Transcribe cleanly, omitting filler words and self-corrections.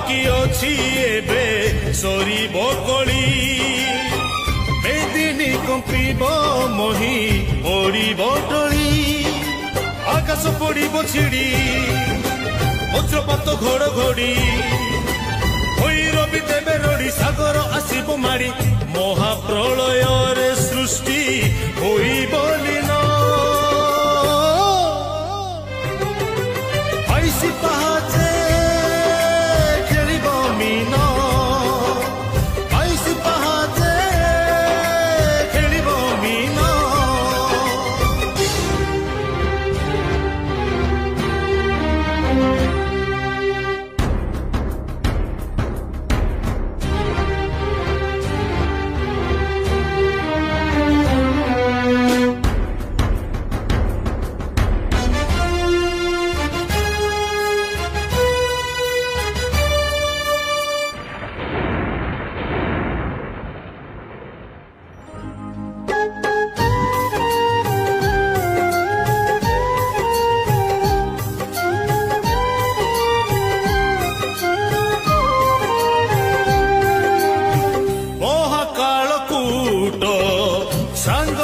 बाकी अछि एबे सरीब कली मेदिनी कंपिब मही पड़िब टली आकाश पड़िब छिड़ी वज्रपात घड़घड़ी रवि देवे रड़ी सागर आसब माड़ी महाप्रलय रे सृष्टि होईबलीन आईसी पहाचे खेलिब मीन आईसी पहाचे खेलिब मीन सांग